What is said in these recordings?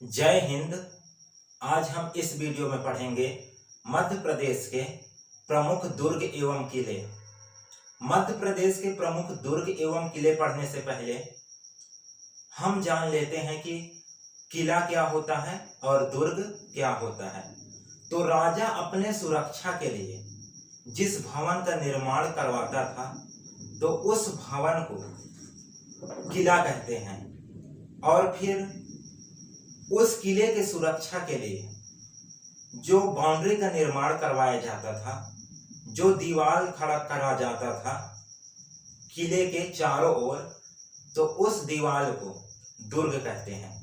जय हिंद। आज हम इस वीडियो में पढ़ेंगे मध्य प्रदेश के प्रमुख दुर्ग एवं किले। मध्य प्रदेश के प्रमुख दुर्ग एवं किले पढ़ने से पहले हम जान लेते हैं कि किला क्या होता है और दुर्ग क्या होता है। तो राजा अपने सुरक्षा के लिए जिस भवन का निर्माण करवाता था तो उस भवन को किला कहते हैं। और फिर उस किले की सुरक्षा के लिए जो बाउंड्री का निर्माण करवाया जाता था, जो दीवार खड़ा करा जाता था किले के चारों ओर, तो उस दीवार को दुर्ग कहते हैं।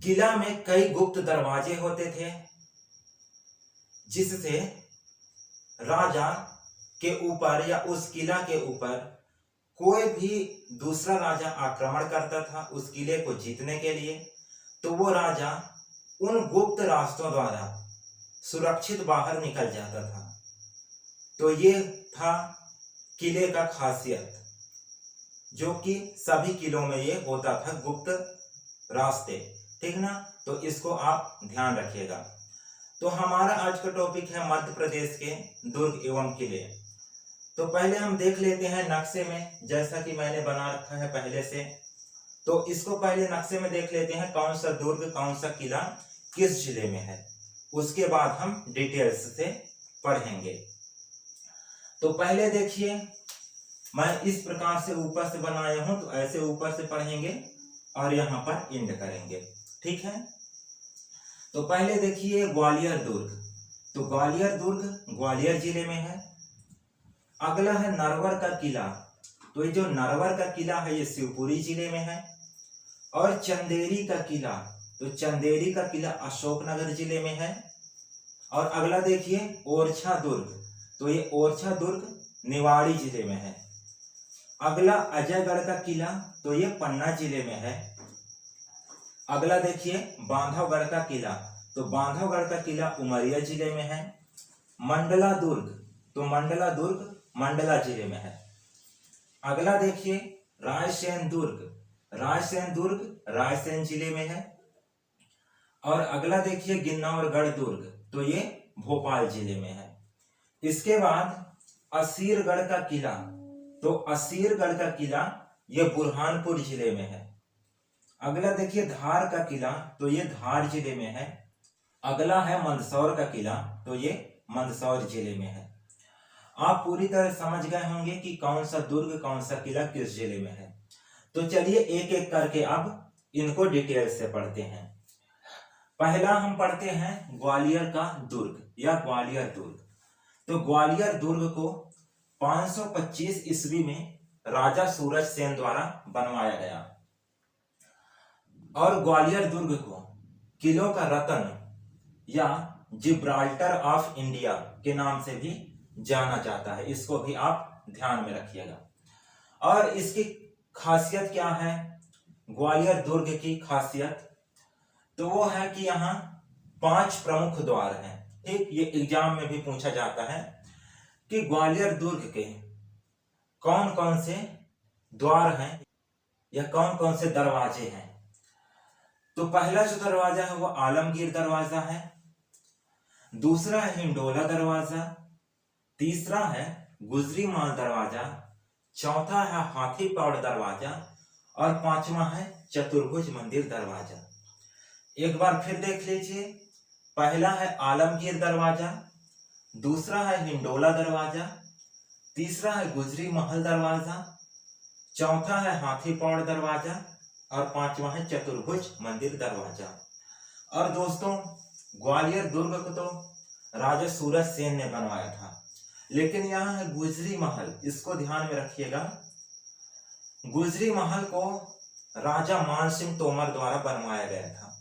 किला में कई गुप्त दरवाजे होते थे जिससे राजा के ऊपर या उस किला के ऊपर कोई भी दूसरा राजा आक्रमण करता था उस किले को जीतने के लिए, तो वो राजा उन गुप्त रास्तों द्वारा सुरक्षित बाहर निकल जाता था। तो ये था किले का खासियत, जो कि सभी किलों में ये होता था, गुप्त रास्ते। ठीक ना, तो इसको आप ध्यान रखिएगा। तो हमारा आज का टॉपिक है मध्य प्रदेश के दुर्ग एवं किले। तो पहले हम देख लेते हैं नक्शे में, जैसा कि मैंने बना रखा है पहले से। तो इसको पहले नक्शे में देख लेते हैं कौन सा दुर्ग कौन सा किला किस जिले में है, उसके बाद हम डिटेल्स से पढ़ेंगे। तो पहले देखिए, मैं इस प्रकार से ऊपर से बनाया हूं, तो ऐसे ऊपर से पढ़ेंगे और यहाँ पर एंड करेंगे। ठीक है, तो पहले देखिए ग्वालियर दुर्ग। तो ग्वालियर दुर्ग ग्वालियर जिले में है। अगला है नरवर का किला। तो ये जो नरवर का किला है ये शिवपुरी जिले में है। और चंदेरी का किला, तो चंदेरी का किला अशोकनगर जिले में है। और अगला देखिए ओरछा दुर्ग। तो ये ओरछा दुर्ग निवाड़ी जिले में है। अगला अजयगढ़ का किला, तो ये पन्ना जिले में है। अगला देखिए बांधवगढ़ का किला। तो बांधवगढ़ का किला उमरिया जिले में है। मंडला दुर्ग, तो मंडला दुर्ग मंडला जिले में है। अगला देखिए रायसेन दुर्ग। रायसेन दुर्ग रायसेन जिले में है। और अगला देखिए गिन्नौरगढ़ दुर्ग, तो ये भोपाल जिले में है। इसके बाद असीरगढ़ का किला। तो असीरगढ़ का किला ये बुरहानपुर जिले में है। अगला देखिए धार का किला, तो ये धार जिले में है। अगला है मंदसौर का किला, तो ये मंदसौर जिले में है। आप पूरी तरह समझ गए होंगे कि कौन सा दुर्ग कौन सा किला किस जिले में है। तो चलिए एक एक करके अब इनको डिटेल से पढ़ते हैं। पहला हम पढ़ते हैं ग्वालियर का दुर्ग या ग्वालियर दुर्ग। तो ग्वालियर दुर्ग को 525 ईस्वी में राजा सूरज सेन द्वारा बनवाया गया। और ग्वालियर दुर्ग को किलों का रत्न या जिब्राल्टर ऑफ इंडिया के नाम से भी जाना जाता है। इसको भी आप ध्यान में रखिएगा। और इसकी खासियत क्या है, ग्वालियर दुर्ग की खासियत, तो वो है कि यहाँ 5 प्रमुख द्वार हैं। ठीक, ये एग्जाम में भी पूछा जाता है कि ग्वालियर दुर्ग के कौन कौन से द्वार हैं या कौन कौन से दरवाजे हैं। तो पहला जो दरवाजा है वो आलमगीर दरवाजा है। दूसरा है हिंडोला दरवाजा। तीसरा है गुजरी माल दरवाजा। चौथा है हाथी पौड़ दरवाजा। और 5वां है चतुर्भुज मंदिर दरवाजा। एक बार फिर देख लीजिए, पहला है आलमगीर दरवाजा, दूसरा है हिंडोला दरवाजा, तीसरा है गुजरी महल दरवाजा, चौथा है हाथी पौड़ दरवाजा और 5वां है चतुर्भुज मंदिर दरवाजा। और दोस्तों, ग्वालियर दुर्ग को तो राजा सूरज सेन ने बनवाया था, लेकिन यहाँ है गुजरी महल, इसको ध्यान में रखिएगा। गुजरी महल को राजा मान सिंह तोमर द्वारा बनवाया गया था।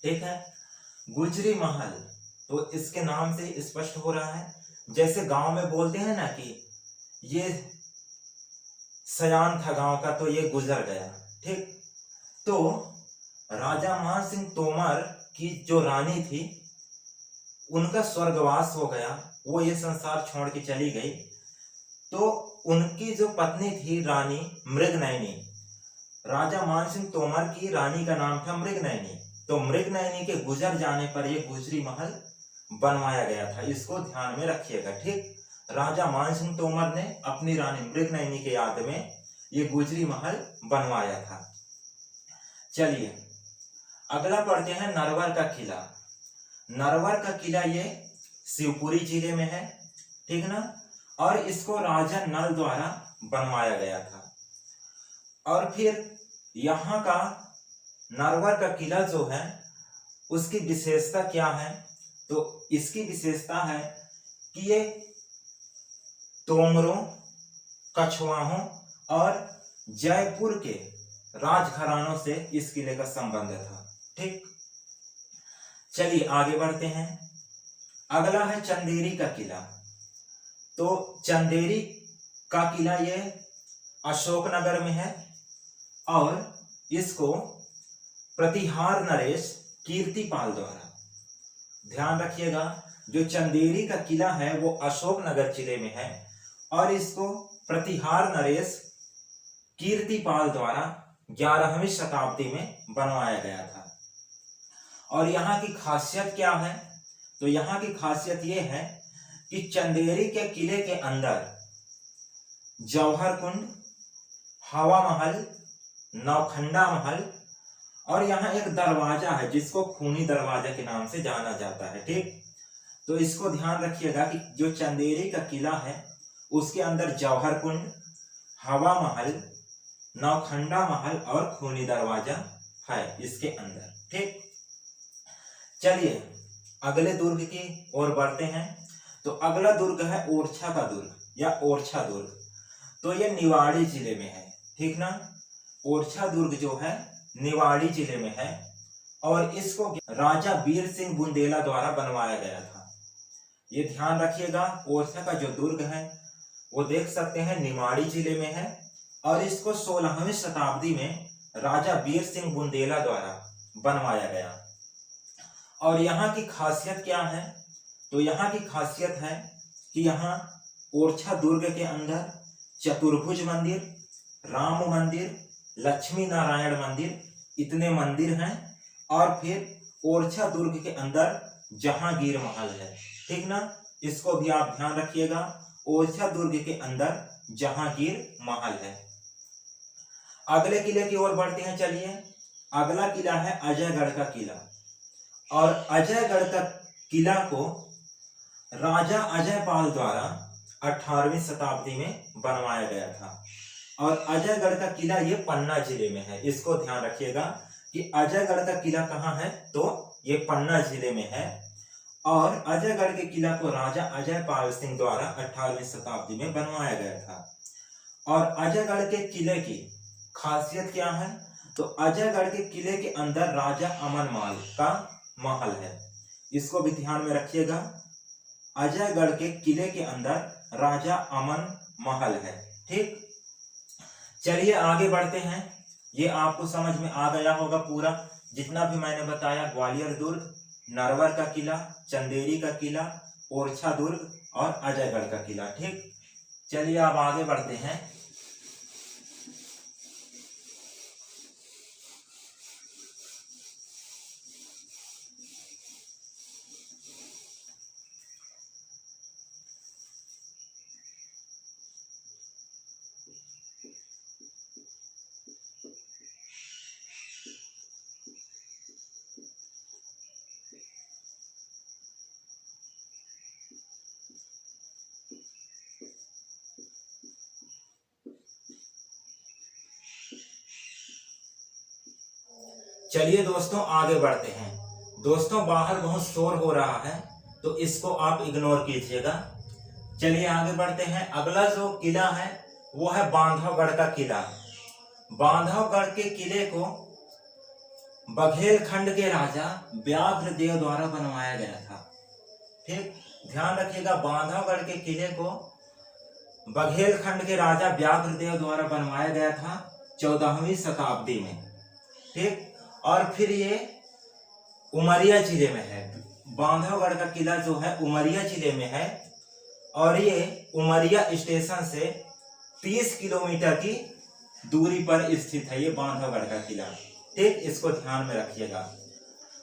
ठीक है, गुजरी महल, तो इसके नाम से स्पष्ट हो रहा है, जैसे गांव में बोलते हैं ना कि ये सयान था गांव का, तो ये गुजर गया। ठीक, तो राजा मान सिंह तोमर की जो रानी थी उनका स्वर्गवास हो गया, वो ये संसार छोड़ के चली गई। तो उनकी जो पत्नी थी रानी मृगनयनी, राजा मानसिंह तोमर की रानी का नाम था मृगनयनी। तो मृगनयनी के गुजर जाने पर यह गुजरी महल बनवाया गया था, इसको ध्यान में रखिएगा। ठीक, राजा मानसिंह तोमर ने अपनी रानी मृगनयनी के याद में ये गुजरी महल बनवाया था। चलिए अगला पढ़ते हैं नरवर का किला। नरवर का किला ये शिवपुरी जिले में है, ठीक ना, और इसको राजा नल द्वारा बनवाया गया था। और फिर यहाँ का नरवर का किला जो है उसकी विशेषता क्या है, तो इसकी विशेषता है कि ये तोमरों, कछवाहों और जयपुर के राजघरानों से इस किले का संबंध था। ठीक, चलिए आगे बढ़ते हैं। अगला है चंदेरी का किला। तो चंदेरी का किला ये अशोकनगर में है और इसको प्रतिहार नरेश कीर्तिपाल द्वारा, ध्यान रखिएगा, जो चंदेरी का किला है वो अशोकनगर जिले में है और इसको प्रतिहार नरेश कीर्तिपाल द्वारा 11वीं शताब्दी में बनवाया गया था। और यहाँ की खासियत क्या है, तो यहाँ की खासियत ये है कि चंदेरी के किले के अंदर जौहर कुंड, हवा महल, नौखंडा महल और यहाँ एक दरवाजा है जिसको खूनी दरवाजा के नाम से जाना जाता है। ठीक, तो इसको ध्यान रखिएगा कि जो चंदेरी का किला है उसके अंदर जौहर कुंड, हवा महल, नौखंडा महल और खूनी दरवाजा है इसके अंदर। ठीक, चलिए अगले दुर्ग की ओर बढ़ते हैं। तो अगला दुर्ग है ओरछा का दुर्ग या ओरछा दुर्ग। तो ये निवाड़ी जिले में है, ठीक ना। ओरछा दुर्ग जो है निवाड़ी जिले में है और इसको राजा वीर सिंह बुंदेला द्वारा बनवाया गया था। ये ध्यान रखिएगा, ओरछा का जो दुर्ग है वो देख सकते हैं निवाड़ी जिले में है और इसको 16वीं शताब्दी में राजा वीर सिंह बुंदेला द्वारा बनवाया गया। और यहाँ की खासियत क्या है, तो यहाँ की खासियत है कि यहाँ ओरछा दुर्ग के अंदर चतुर्भुज मंदिर, राम मंदिर, लक्ष्मी नारायण मंदिर, इतने मंदिर हैं और फिर ओरछा दुर्ग के अंदर जहांगीर महल है। ठीक ना, इसको भी आप ध्यान रखिएगा, ओरछा दुर्ग के अंदर जहांगीर महल है। अगले किले की ओर बढ़ते हैं। चलिए अगला किला है अजयगढ़ का किला। और अजयगढ़ का किला को राजा अजयपाल द्वारा 18वीं शताब्दी में बनवाया गया था। और अजयगढ़ का किला ये पन्ना जिले में है, इसको ध्यान रखिएगा कि अजयगढ़ का किला कहाँ है, तो ये पन्ना जिले में है। और अजयगढ़ के किला को राजा अजयपाल सिंह द्वारा 18वीं शताब्दी में बनवाया गया था। और अजयगढ़ के किले की खासियत क्या है, तो अजयगढ़ के किले के अंदर राजा अमनमाल का महल है, इसको भी ध्यान में रखिएगा। अजयगढ़ के किले के अंदर राजा अमन महल है। ठीक, चलिए आगे बढ़ते हैं। ये आपको समझ में आ गया होगा पूरा जितना भी मैंने बताया, ग्वालियर दुर्ग, नरवर का किला, चंदेरी का किला, ओरछा दुर्ग और अजयगढ़ का किला। ठीक, चलिए अब आगे बढ़ते हैं। चलिए दोस्तों आगे बढ़ते हैं। दोस्तों बाहर बहुत शोर हो रहा है तो इसको आप इग्नोर कीजिएगा। चलिए आगे बढ़ते हैं। अगला जो किला है वो है बांधवगढ़ का किला। बांधवगढ़ के किले को बघेलखंड के राजा व्याघ्रदेव द्वारा बनवाया गया था। ठीक, ध्यान रखिएगा, बांधवगढ़ के किले को बघेलखंड के राजा व्याघ्रदेव द्वारा बनवाया गया था 14वीं शताब्दी में। ठीक, और फिर ये उमरिया जिले में है। बांधवगढ़ का किला जो है उमरिया जिले में है और ये उमरिया स्टेशन से 30 किलोमीटर की दूरी पर स्थित है ये बांधवगढ़ का किला। ठीक, इसको ध्यान में रखिएगा।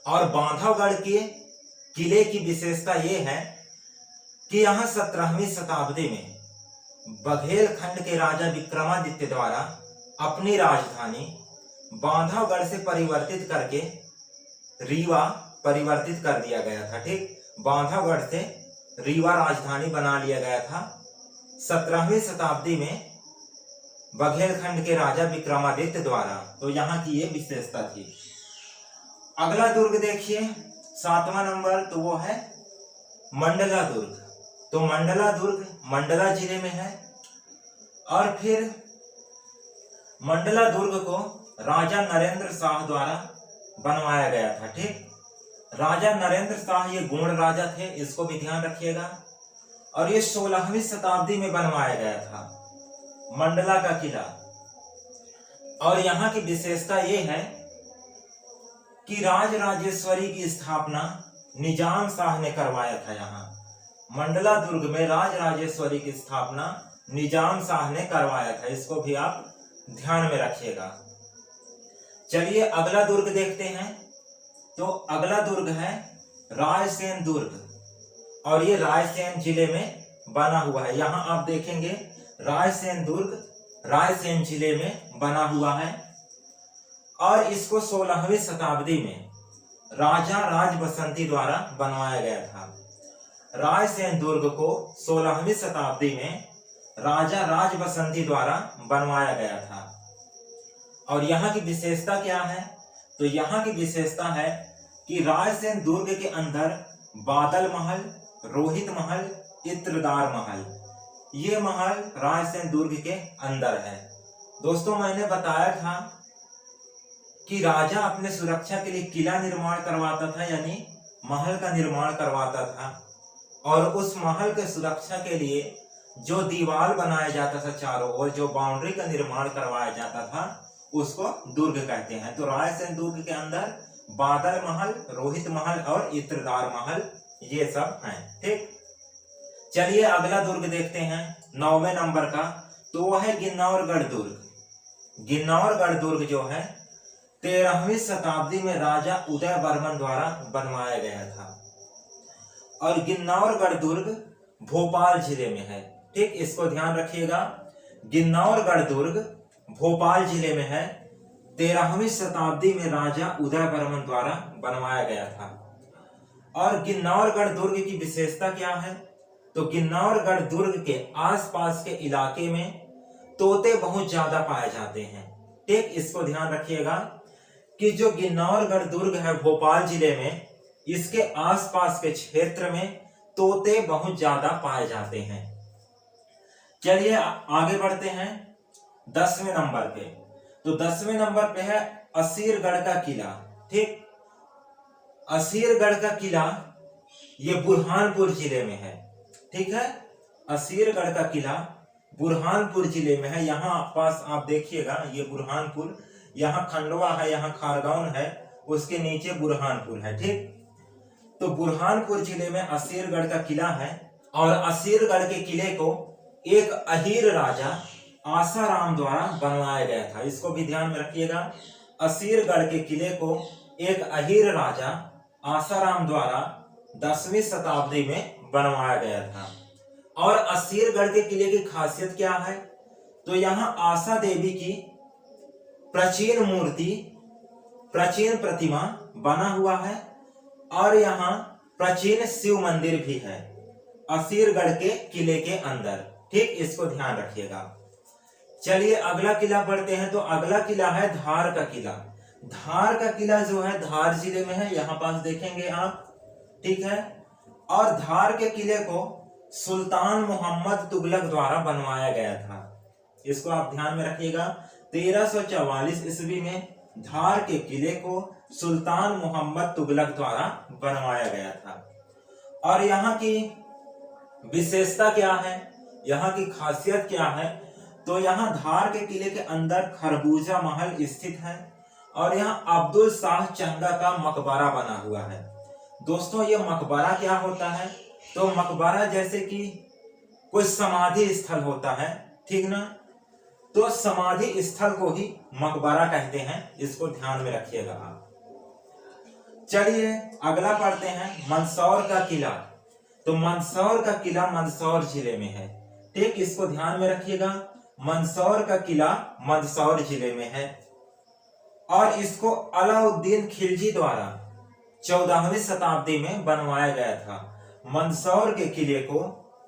और बांधवगढ़ के किले की विशेषता ये है कि यहाँ 17वीं शताब्दी में बघेलखंड के राजा विक्रमादित्य द्वारा अपनी राजधानी बांधवगढ़ से परिवर्तित करके रीवा परिवर्तित कर दिया गया था। ठीक, बांधवगढ़ से रीवा राजधानी बना लिया गया था 17वीं शताब्दी में बघेलखंड के राजा विक्रमादित्य द्वारा। तो यहाँ की ये विशेषता थी। अगला दुर्ग देखिए 7वां नंबर, तो वो है मंडला दुर्ग। तो मंडला दुर्ग मंडला जिले में है। और फिर मंडला दुर्ग को राजा नरेंद्र शाह द्वारा बनवाया गया था। ठीक, राजा नरेंद्र शाह ये गूढ़ राजा थे, इसको भी ध्यान रखिएगा। और ये 16वीं शताब्दी में बनवाया गया था मंडला का किला। और यहाँ की विशेषता ये है कि राजराजेश्वरी की स्थापना निजाम शाह ने करवाया था। यहाँ मंडला दुर्ग में राजराजेश्वरी की स्थापना निजाम शाह ने करवाया था, इसको भी आप ध्यान में रखिएगा। चलिए अगला दुर्ग देखते हैं। तो अगला दुर्ग है रायसेन दुर्ग, और ये रायसेन जिले में बना हुआ है। यहाँ आप देखेंगे रायसेन दुर्ग रायसेन जिले में बना हुआ है। और इसको 16वीं शताब्दी में राजा राजबसंती द्वारा बनवाया गया था। रायसेन दुर्ग को 16वीं शताब्दी में राजा राजबसंती द्वारा बनवाया गया था। और यहाँ की विशेषता क्या है? तो यहाँ की विशेषता है कि रायसेन दुर्ग के अंदर बादल महल, रोहित महल, इत्रदार महल, ये महल रायसेन दुर्ग के अंदर है। दोस्तों मैंने बताया था कि राजा अपने सुरक्षा के लिए किला निर्माण करवाता था, यानी महल का निर्माण करवाता था। और उस महल के सुरक्षा के लिए जो दीवार बनाया जाता था चारों ओर, जो बाउंड्री का निर्माण करवाया जाता था, उसको दुर्ग कहते हैं। तो रायसेन दुर्ग के अंदर बादल महल, रोहित महल और इत्रदार महल ये सब हैं। ठीक, चलिए अगला दुर्ग देखते हैं 9वें नंबर का। तो वो है गिन्नौरगढ़ दुर्ग। गिन्नौरगढ़ दुर्ग जो है 13वीं शताब्दी में राजा उदय वर्मन द्वारा बनवाया गया था। और गिन्नौरगढ़ दुर्ग भोपाल जिले में है। ठीक, इसको ध्यान रखिएगा। गिन्नौरगढ़ दुर्ग भोपाल जिले में है। 13वीं शताब्दी में राजा उदय वर्मन द्वारा बनवाया गया था। और गिन्नौरगढ़ दुर्ग की विशेषता क्या है? तो गिन्नौरगढ़ दुर्ग के आसपास के इलाके में तोते बहुत ज्यादा पाए जाते हैं। ठीक, इसको ध्यान रखिएगा कि जो गिन्नौरगढ़ दुर्ग है भोपाल जिले में, इसके आसपास के क्षेत्र में तोते बहुत ज्यादा पाए जाते हैं। चलिए आगे बढ़ते हैं 10वें नंबर पे। तो 10वें नंबर पे है असीरगढ़ का किला। ठीक, असीरगढ़ का किला ये बुरहानपुर जिले में है। ठीक है, असीरगढ़ का किला बुरहानपुर जिले में है। यहाँ पास आप देखिएगा, ये बुरहानपुर, यहाँ खंडवा है, यहाँ खारगांव है, उसके नीचे बुरहानपुर है। ठीक, तो बुरहानपुर जिले में असीरगढ़ का किला है। और असीरगढ़ के किले को एक अहीर राजा आसाराम द्वारा बनवाया गया था। इसको भी ध्यान में रखिएगा। असीरगढ़ के किले को एक अहीर राजा आसाराम द्वारा 10वीं शताब्दी में बनवाया गया था। और असीरगढ़ के किले की खासियत क्या है? तो यहाँ आशा देवी की प्राचीन मूर्ति, प्राचीन प्रतिमा बना हुआ है। और यहाँ प्राचीन शिव मंदिर भी है असीरगढ़ के किले के अंदर। ठीक, इसको ध्यान रखिएगा। चलिए अगला किला पढ़ते हैं। तो अगला किला है धार का किला। धार का किला जो है धार जिले में है, यहाँ पास देखेंगे आप। ठीक है, और धार के किले को सुल्तान मोहम्मद तुगलक द्वारा बनवाया गया था। इसको आप ध्यान में रखिएगा। 1344 ईस्वी में धार के किले को सुल्तान मोहम्मद तुगलक द्वारा बनवाया गया था। और यहाँ की विशेषता क्या है, यहाँ की खासियत क्या है? तो यहाँ धार के किले के अंदर खरबूजा महल स्थित है। और यहाँ अब्दुल शाह चंगा का मकबरा बना हुआ है। दोस्तों ये मकबरा क्या होता है? तो मकबरा जैसे कि कोई समाधि स्थल होता है, ठीक ना। तो समाधि स्थल को ही मकबरा कहते हैं, इसको ध्यान में रखिएगा आप। चलिए अगला पढ़ते हैं मंदसौर का किला। तो मंदसौर का किला मंदसौर जिले में है, ठीक, इसको ध्यान में रखिएगा। मंदसौर का किला मंदसौर जिले में है और इसको अलाउद्दीन खिलजी द्वारा 14वीं शताब्दी में बनवाया गया था। मंदसौर के किले को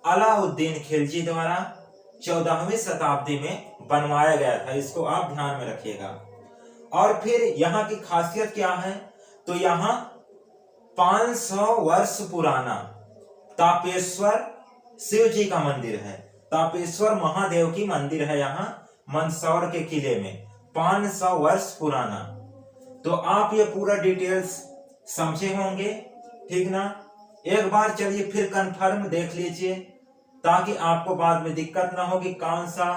अलाउद्दीन खिलजी द्वारा 14वीं शताब्दी में बनवाया गया था, इसको आप ध्यान में रखिएगा। और फिर यहाँ की खासियत क्या है, तो यहाँ 500 वर्ष पुराना तापेश्वर शिव जी का मंदिर है, तापेश्वर महादेव की मंदिर है यहाँ मंदसौर के किले में, 500 वर्ष पुराना। तो आप ये पूरा डिटेल्स समझे होंगे, ठीक ना। एक बार चलिए फिर कंफर्म देख लीजिए ताकि आपको बाद में दिक्कत ना हो कि कौन सा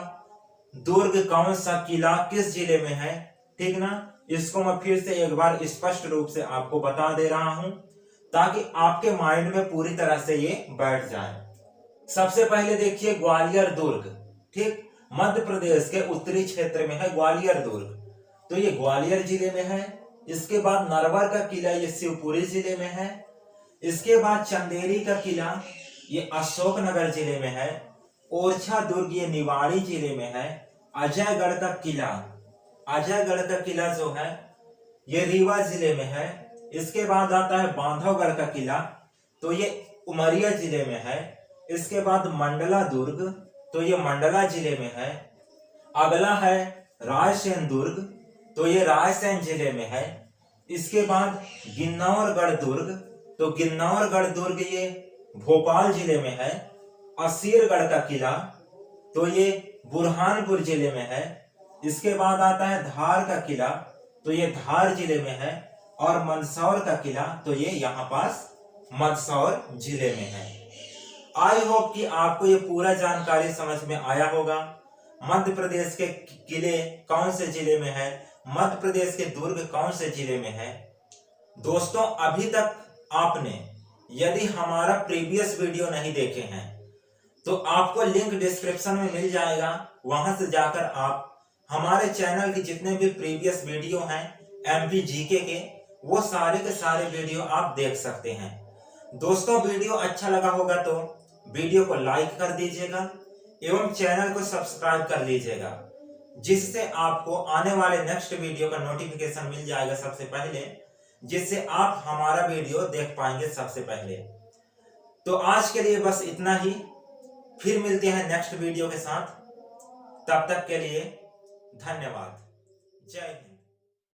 दुर्ग कौन सा किला किस जिले में है, ठीक ना। इसको मैं फिर से एक बार स्पष्ट रूप से आपको बता दे रहा हूं ताकि आपके माइंड में पूरी तरह से ये बैठ जाए। सबसे पहले देखिए ग्वालियर दुर्ग, ठीक, मध्य प्रदेश के उत्तरी क्षेत्र में है ग्वालियर दुर्ग, तो ये ग्वालियर जिले में है। इसके बाद नरवर का किला ये शिवपुरी जिले में है। इसके बाद चंदेरी का किला ये अशोकनगर जिले में है। ओरछा दुर्ग ये निवाड़ी जिले में है। अजयगढ़ का किला, अजयगढ़ का किला जो है ये रीवा जिले में है। इसके बाद आता है बांधवगढ़ का किला, तो ये उमरिया जिले में है। इसके बाद मंडला दुर्ग, तो ये मंडला जिले में है। अगला है रायसेन दुर्ग, तो ये रायसेन जिले में है। इसके बाद गिन्नौरगढ़ दुर्ग, तो गिन्नौरगढ़ दुर्ग ये भोपाल जिले में है। असीरगढ़ का किला, तो ये बुरहानपुर जिले में है। इसके बाद आता है धार का किला, तो ये धार जिले में है। और मंदसौर का किला, तो ये यहाँ पास मंदसौर जिले में है। आई होप कि आपको ये पूरा जानकारी समझ में आया होगा। मध्य प्रदेश के किले कौन से जिले में है, मध्य प्रदेश के दुर्ग कौन से जिले में है। दोस्तों अभी तक आपने यदि हमारा प्रीवियस वीडियो नहीं देखे हैं तो आपको लिंक डिस्क्रिप्शन में मिल जाएगा, वहां से जाकर आप हमारे चैनल के जितने भी प्रीवियस वीडियो हैं एमपी जीके के, वो सारे के सारे वीडियो आप देख सकते हैं। दोस्तों वीडियो अच्छा लगा होगा तो वीडियो को लाइक कर दीजिएगा एवं चैनल को सब्सक्राइब कर लीजिएगा, जिससे आपको आने वाले नेक्स्ट वीडियो का नोटिफिकेशन मिल जाएगा सबसे पहले, जिससे आप हमारा वीडियो देख पाएंगे सबसे पहले। तो आज के लिए बस इतना ही, फिर मिलते हैं नेक्स्ट वीडियो के साथ। तब तक के लिए धन्यवाद। जय हिंद।